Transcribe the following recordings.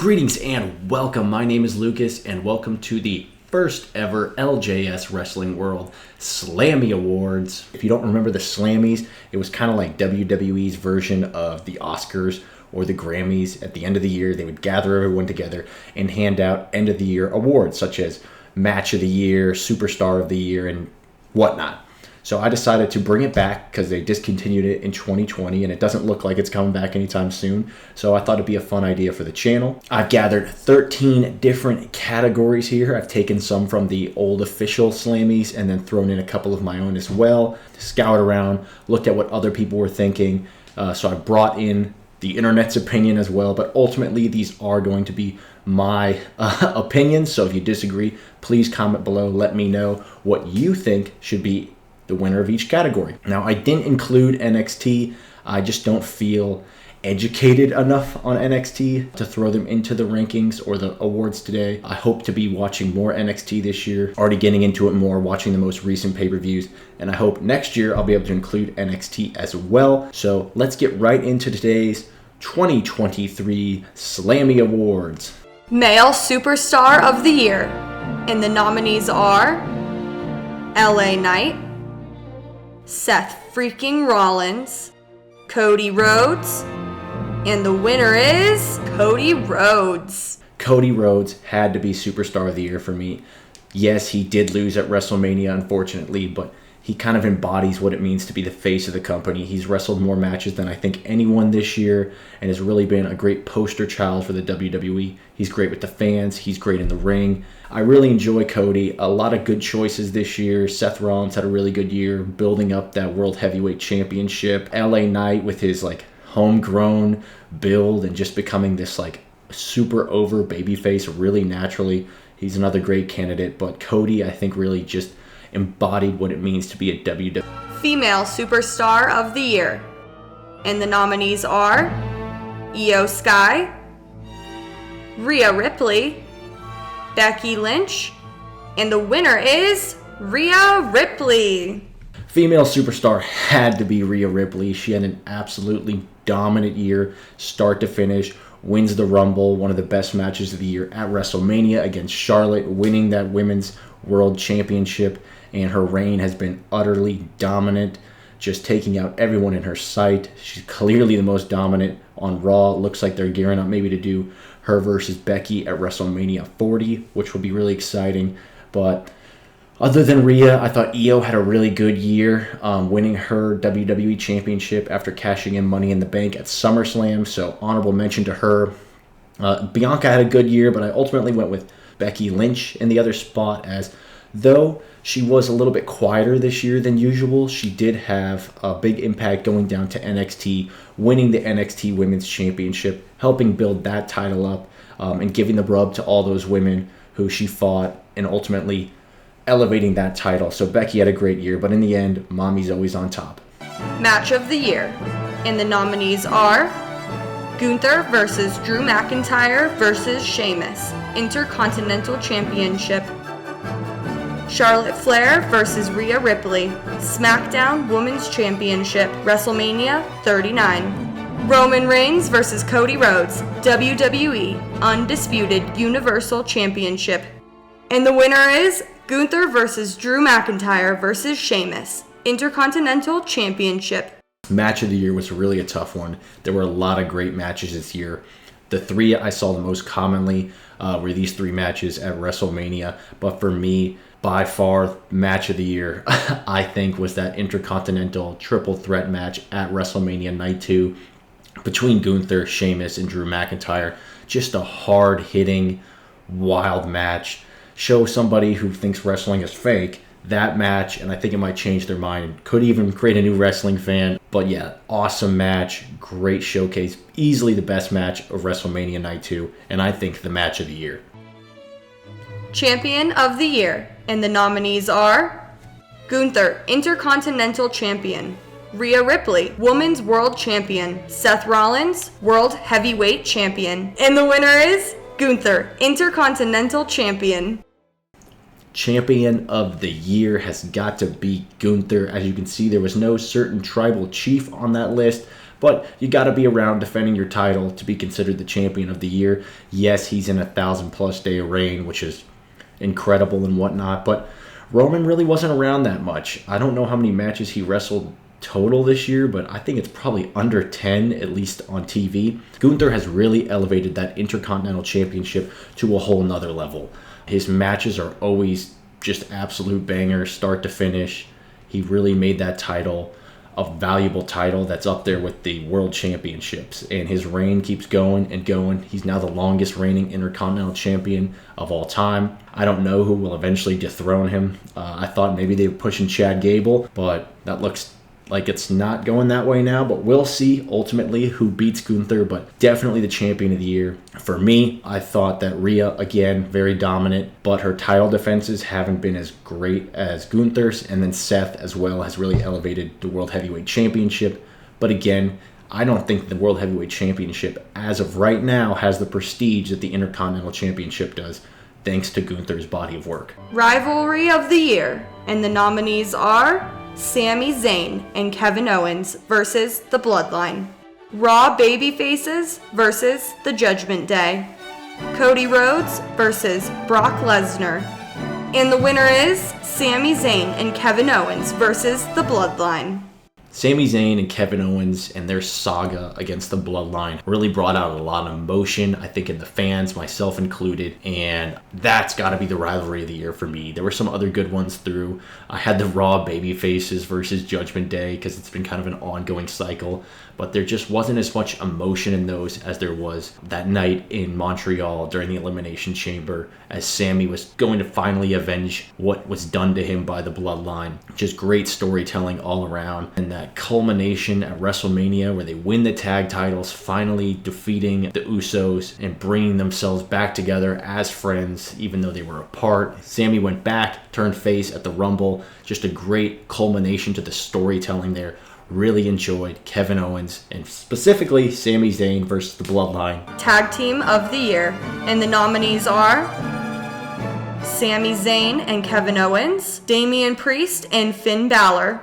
Greetings and welcome. My name is Lucas and welcome to the first ever LJS Wrestling World Slammy Awards. If you don't remember the Slammys, it was kind of like WWE's version of the Oscars or the Grammys. At the end of the year, they would gather everyone together and hand out end of the year awards such as Match of the Year, Superstar of the Year, and whatnot. So I decided to bring it back because they discontinued it in 2020 and it doesn't look like it's coming back anytime soon. So I thought it'd be a fun idea for the channel. I've gathered 13 different categories here. I've taken some from the old official Slammys and then thrown in a couple of my own as well. Scoured around, looked at what other people were thinking. So I brought in the internet's opinion as well, but ultimately these are going to be my opinions. So if you disagree, please comment below. Let me know what you think should be the winner of each category. Now, I didn't include NXT. I just don't feel educated enough on NXT to throw them into the rankings or the awards today. I hope to be watching more NXT this year, already getting into it more, watching the most recent pay-per-views, and I hope next year I'll be able to include NXT as well. So let's get right into today's 2023 Slammy Awards. Male Superstar of the Year, and the nominees are LA Knight, Seth freaking Rollins, Cody Rhodes, and the winner is Cody Rhodes. Cody Rhodes had to be Superstar of the Year for me. Yes, he did lose at WrestleMania, unfortunately, but he kind of embodies what it means to be the face of the company. He's wrestled more matches than I think anyone this year and has really been a great poster child for the WWE. He's great with the fans. He's great in the ring. I really enjoy Cody. A lot of good choices this year. Seth Rollins had a really good year building up that World Heavyweight Championship. LA Knight with his homegrown build and just becoming this super over babyface really naturally. He's another great candidate, but Cody I think really just embodied what it means to be a WWE. Female Superstar of the Year, and the nominees are Io Sky, Rhea Ripley, Becky Lynch, and the winner is Rhea Ripley. Female Superstar had to be Rhea Ripley. She had an absolutely dominant year, start to finish, wins the Rumble, one of the best matches of the year at WrestleMania against Charlotte, winning that Women's World Championship, and her reign has been utterly dominant, just taking out everyone in her sight. She's clearly the most dominant on Raw. Looks like they're gearing up maybe to do her versus Becky at WrestleMania 40, which will be really exciting. But other than Rhea, I thought Io had a really good year, winning her WWE Championship after cashing in Money in the Bank at SummerSlam, so honorable mention to her. Bianca had a good year, but I ultimately went with Becky Lynch in the other spot, as though she was a little bit quieter this year than usual, she did have a big impact going down to NXT, winning the NXT Women's Championship, helping build that title up, and giving the rub to all those women who she fought, and ultimately elevating that title. So Becky had a great year, but in the end, Mommy's always on top. Match of the Year, and the nominees are Gunther versus Drew McIntyre versus Sheamus, Intercontinental Championship. Charlotte Flair versus Rhea Ripley, SmackDown Women's Championship, WrestleMania 39. Roman Reigns versus Cody Rhodes, WWE Undisputed Universal Championship. And the winner is Gunther versus Drew McIntyre versus Sheamus, Intercontinental Championship. Match of the year was really a tough one. There were a lot of great matches this year. The three I saw the most commonly were these three matches at WrestleMania, but for me, by far, match of the year, I think, was that Intercontinental Triple Threat match at WrestleMania Night 2 between Gunther, Sheamus, and Drew McIntyre. Just a hard-hitting, wild match. Show somebody who thinks wrestling is fake that match, and I think it might change their mind. Could even create a new wrestling fan. But yeah, awesome match, great showcase. Easily the best match of WrestleMania Night 2, and I think the match of the year. Champion of the Year, and the nominees are Gunther, Intercontinental Champion, Rhea Ripley, Women's World Champion, Seth Rollins, World Heavyweight Champion, and the winner is Gunther, Intercontinental Champion. Champion of the Year has got to be Gunther. As you can see, there was no certain tribal chief on that list, But you got to be around defending your title to be considered the champion of the year. Yes, he's in a 1,000+ day reign, which is incredible and whatnot, but Roman really wasn't around that much. I don't know how many matches he wrestled total this year, but I think it's probably under 10, at least on TV. Gunther has really elevated that Intercontinental Championship to a whole nother level. His matches are always just absolute bangers, start to finish. He really made that title a valuable title that's up there with the World Championships, and his reign keeps going and going. He's now the longest reigning Intercontinental Champion of all time. I don't know who will eventually dethrone him. I thought maybe they were pushing Chad Gable, but that looks like it's not going that way now, but we'll see ultimately who beats Gunther, but definitely the champion of the year. For me, I thought that Rhea, again, very dominant, but her title defenses haven't been as great as Gunther's, and then Seth as well has really elevated the World Heavyweight Championship. But again, I don't think the World Heavyweight Championship, as of right now, has the prestige that the Intercontinental Championship does, thanks to Gunther's body of work. Rivalry of the year, and the nominees are Sami Zayn and Kevin Owens versus The Bloodline. Raw Babyfaces versus The Judgment Day. Cody Rhodes versus Brock Lesnar. And the winner is Sami Zayn and Kevin Owens versus The Bloodline. Sami Zayn and Kevin Owens and their saga against the Bloodline really brought out a lot of emotion, I think, in the fans, myself included, and that's got to be the rivalry of the year for me. There were some other good ones through. I had the Raw Babyfaces versus Judgment Day because it's been kind of an ongoing cycle, but there just wasn't as much emotion in those as there was that night in Montreal during the Elimination Chamber as Sami was going to finally avenge what was done to him by the Bloodline. Just great storytelling all around, and that culmination at WrestleMania where they win the tag titles, finally defeating the Usos and bringing themselves back together as friends even though they were apart. Sami went back, turned face at the Rumble. Just a great culmination to the storytelling there. Really enjoyed Kevin Owens and specifically Sami Zayn versus the Bloodline. Tag Team of the Year, and the nominees are Sami Zayn and Kevin Owens, Damian Priest and Finn Balor,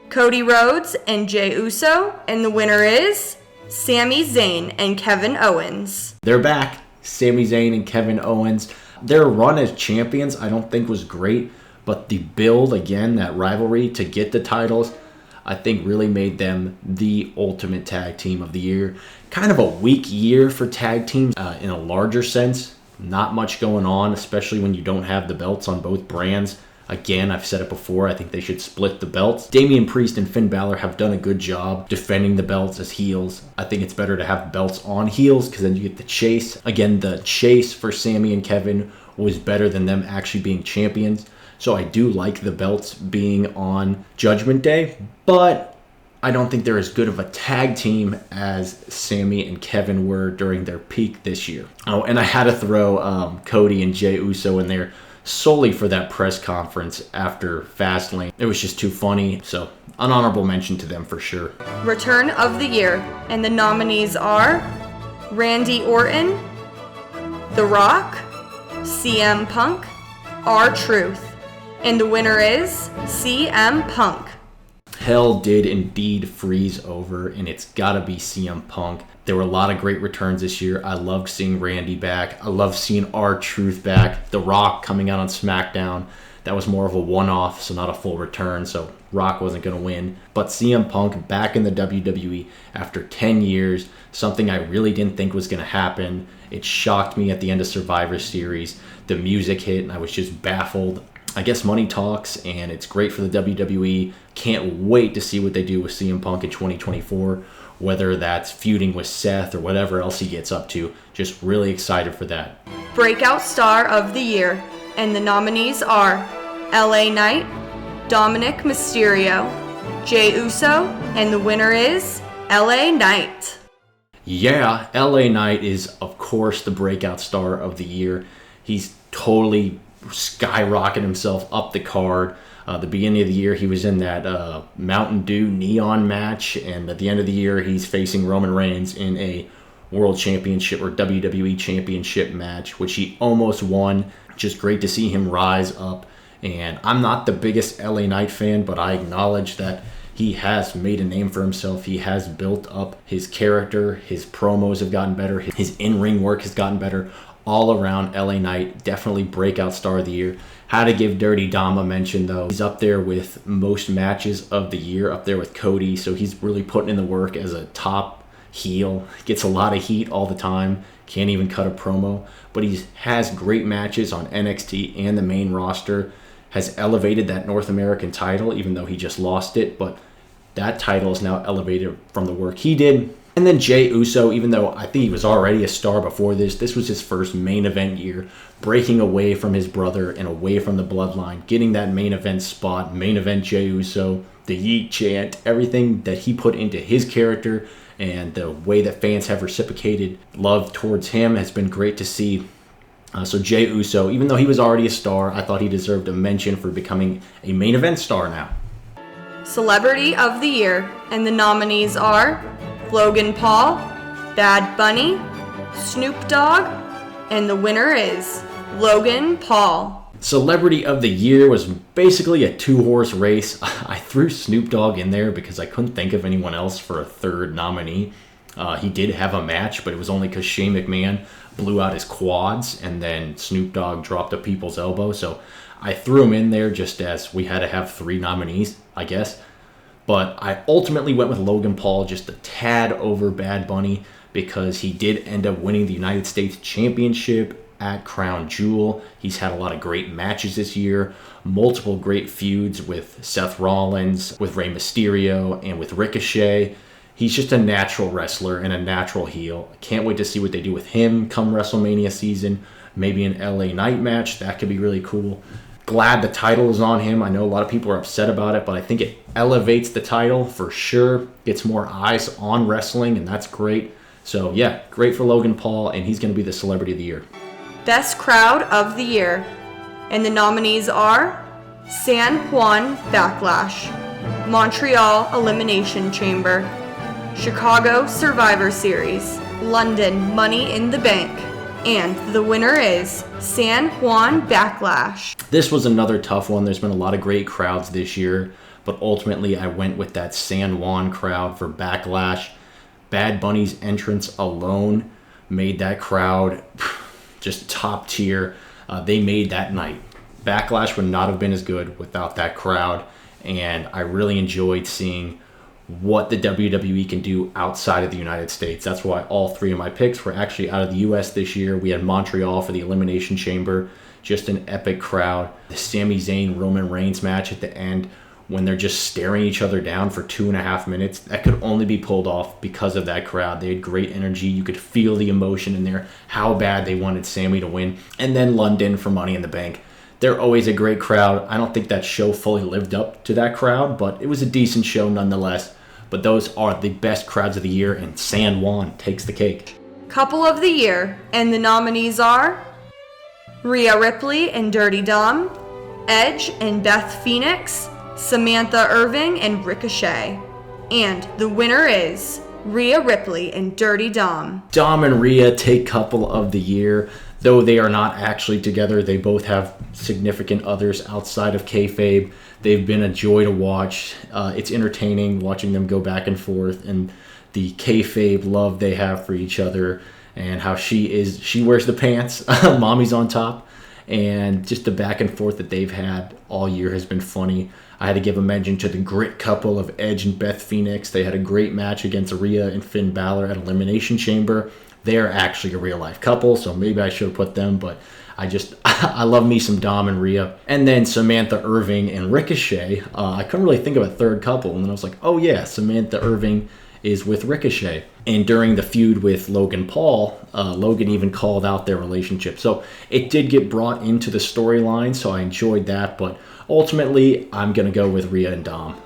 Cody Rhodes and Jey Uso, and the winner is Sami Zayn and Kevin Owens. They're back, Sami Zayn and Kevin Owens. Their run as champions I don't think was great, but the build, again, that rivalry to get the titles, I think really made them the ultimate tag team of the year. Kind of a weak year for tag teams in a larger sense. Not much going on, especially when you don't have the belts on both brands. Again, I've said it before, I think they should split the belts. Damian Priest and Finn Balor have done a good job defending the belts as heels. I think it's better to have belts on heels because then you get the chase. Again, the chase for Sami and Kevin was better than them actually being champions. So I do like the belts being on Judgment Day, but I don't think they're as good of a tag team as Sami and Kevin were during their peak this year. Oh, and I had to throw Cody and Jey Uso in there solely for that press conference after Fastlane. It was just too funny, so an honorable mention to them for sure. Return of the Year, and the nominees are Randy Orton, The Rock, CM Punk, R-Truth, and the winner is CM Punk. Hell did indeed freeze over, and it's gotta be CM Punk. There were a lot of great returns this year. I loved seeing Randy back. I loved seeing R-Truth back. The Rock coming out on SmackDown. That was more of a one-off, so not a full return, so Rock wasn't going to win. But CM Punk back in the WWE after 10 years, something I really didn't think was going to happen. It shocked me at the end of Survivor Series. The music hit, and I was just baffled. I guess money talks, and it's great for the WWE. Can't wait to see what they do with CM Punk in 2024, whether that's feuding with Seth or whatever else he gets up to. Just really excited for that. Breakout Star of the Year, and the nominees are LA Knight, Dominic Mysterio, Jey Uso, and the winner is LA Knight. Yeah, LA Knight is, of course, the Breakout Star of the Year. He's totally skyrocketed himself up the card. The beginning of the year, he was in that Mountain Dew neon match, and at the end of the year, he's facing Roman Reigns in a World Championship or WWE Championship match, which he almost won. Just great to see him rise up. And I'm not the biggest LA Knight fan, but I acknowledge that He has made a name for himself. He has built up his character. His promos have gotten better. His in-ring work has gotten better. All around, LA Knight, definitely breakout star of the year. Had to give Dirty Dom a mention, though. He's up there with most matches of the year, up there with Cody. So he's really putting in the work as a top heel. Gets a lot of heat all the time. Can't even cut a promo. But he has great matches on NXT and the main roster. Has elevated that North American title, even though he just lost it. But that title is now elevated from the work he did. And then Jey Uso, even though I think he was already a star before this was his first main event year, breaking away from his brother and away from the bloodline, getting that main event spot, main event Jey Uso, the Yeet chant, everything that he put into his character and the way that fans have reciprocated love towards him has been great to see. So Jey Uso, even though he was already a star, I thought he deserved a mention for becoming a main event star now. Celebrity of the Year, and the nominees are Logan Paul, Bad Bunny, Snoop Dogg, and the winner is Logan Paul. Celebrity of the Year was basically a two-horse race. I threw Snoop Dogg in there because I couldn't think of anyone else for a third nominee. He did have a match, but it was only because Shane McMahon blew out his quads and then Snoop Dogg dropped a people's elbow. So I threw him in there just as we had to have three nominees, I guess. But I ultimately went with Logan Paul just a tad over Bad Bunny because he did end up winning the United States Championship at Crown Jewel. He's had a lot of great matches this year, multiple great feuds with Seth Rollins, with Rey Mysterio, and with Ricochet. He's just a natural wrestler and a natural heel. I can't wait to see what they do with him come WrestleMania season. Maybe an LA Knight match. That could be really cool. Glad the title is on him. I know a lot of people are upset about it, but I think it elevates the title for sure. Gets more eyes on wrestling, and that's great. So yeah, great for Logan Paul, and he's going to be the Celebrity of the Year. Best Crowd of the Year, and the nominees are San Juan Backlash, Montreal Elimination Chamber, Chicago Survivor Series, London Money in the Bank, and the winner is San Juan Backlash. This was another tough one. There's been a lot of great crowds this year, but ultimately I went with that San Juan crowd for Backlash. Bad Bunny's entrance alone made that crowd just top tier. They made that night. Backlash would not have been as good without that crowd, and I really enjoyed seeing what the WWE can do outside of the United States. That's why all three of my picks were actually out of the US this year. We had Montreal for the Elimination Chamber, just an epic crowd. The Sami Zayn Roman Reigns match at the end when they're just staring each other down for 2.5 minutes, that could only be pulled off because of that crowd. They had great energy. You could feel the emotion in there, how bad they wanted Sami to win. And then London for Money in the Bank. They're always a great crowd. I don't think that show fully lived up to that crowd, but it was a decent show nonetheless. But those are the best crowds of the year, and San Juan takes the cake. Couple of the Year, and the nominees are Rhea Ripley and Dirty Dom, Edge and Beth Phoenix, Samantha Irving and Ricochet. And the winner is Rhea Ripley and Dirty Dom. Dom and Rhea take Couple of the Year. Though they are not actually together, they both have significant others outside of kayfabe. They've been a joy to watch. It's entertaining watching them go back and forth, and the kayfabe love they have for each other, and how she wears the pants, mommy's on top, and just the back and forth that they've had all year has been funny. I had to give a mention to the grit couple of Edge and Beth Phoenix. They had a great match against Rhea and Finn Balor at Elimination Chamber. They're actually a real-life couple, so maybe I should have put them, but I love me some Dom and Rhea. And then Samantha Irving and Ricochet. I couldn't really think of a third couple, and then I was like, oh yeah, Samantha Irving is with Ricochet. And during the feud with Logan Paul, Logan even called out their relationship. So it did get brought into the storyline, so I enjoyed that, but ultimately, I'm going to go with Rhea and Dom.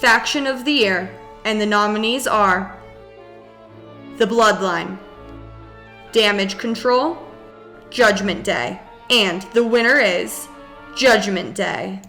Faction of the Year, and the nominees are The Bloodline, Damage Control, Judgment Day, and the winner is Judgment Day.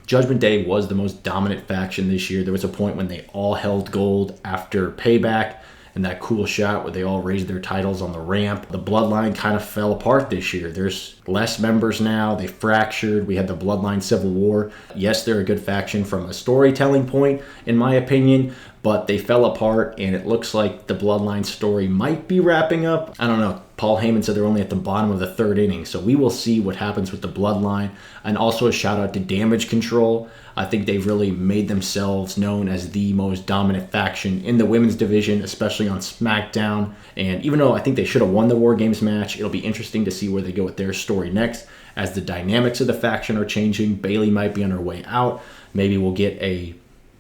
Judgment Day was the most dominant faction this year. There was a point when they all held gold after Payback, and that cool shot where they all raised their titles on the ramp. The Bloodline kind of fell apart this year. There's less members now. They fractured. We had the Bloodline Civil War. Yes, they're a good faction from a storytelling point, in my opinion, but they fell apart, and it looks like the Bloodline story might be wrapping up. I don't know. Paul Heyman said they're only at the bottom of the third inning, so we will see what happens with the Bloodline. And also a shout out to Damage Control. I think they've really made themselves known as the most dominant faction in the women's division, especially on SmackDown. And even though I think they should have won the War Games match, it'll be interesting to see where they go with their story next. As the dynamics of the faction are changing, Bayley might be on her way out. Maybe we'll get a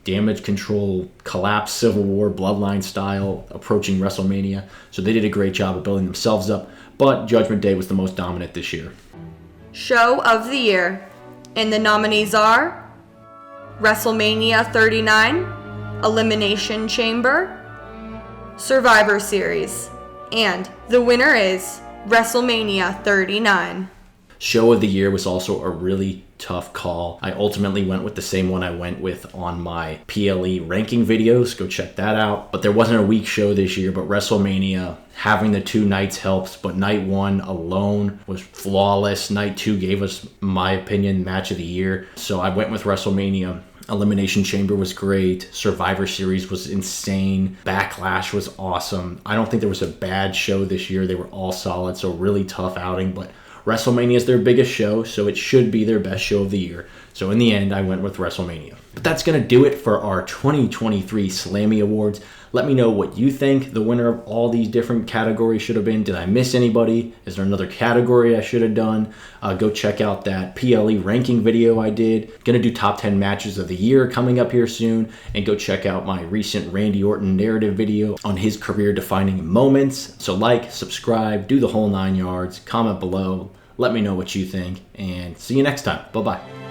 Damage Control collapse Civil War Bloodline style approaching WrestleMania. So they did a great job of building themselves up, but Judgment Day was the most dominant this year. Show of the year. And the nominees are WrestleMania 39, Elimination Chamber, Survivor Series, and the winner is WrestleMania 39. Show of the year was also a really tough call. I ultimately went with the same one I went with on my PLE ranking videos. Go check that out. But there wasn't a weak show this year, but WrestleMania, having the two nights helps, but night one alone was flawless. Night two gave us, my opinion, match of the year. So I went with WrestleMania. Elimination Chamber was great. Survivor Series was insane. Backlash was awesome. I don't think there was a bad show this year. They were all solid, so really tough outing, but WrestleMania is their biggest show, so it should be their best show of the year. So in the end, I went with WrestleMania. But that's going to do it for our 2023 Slammy Awards. Let me know what you think the winner of all these different categories should have been. Did I miss anybody? Is there another category I should have done? Go check out that PLE ranking video I did. Going to do top 10 matches of the year coming up here soon. And go check out my recent Randy Orton narrative video on his career-defining moments. So like, subscribe, do the whole 9 yards, comment below. Let me know what you think, and see you next time. Bye-bye.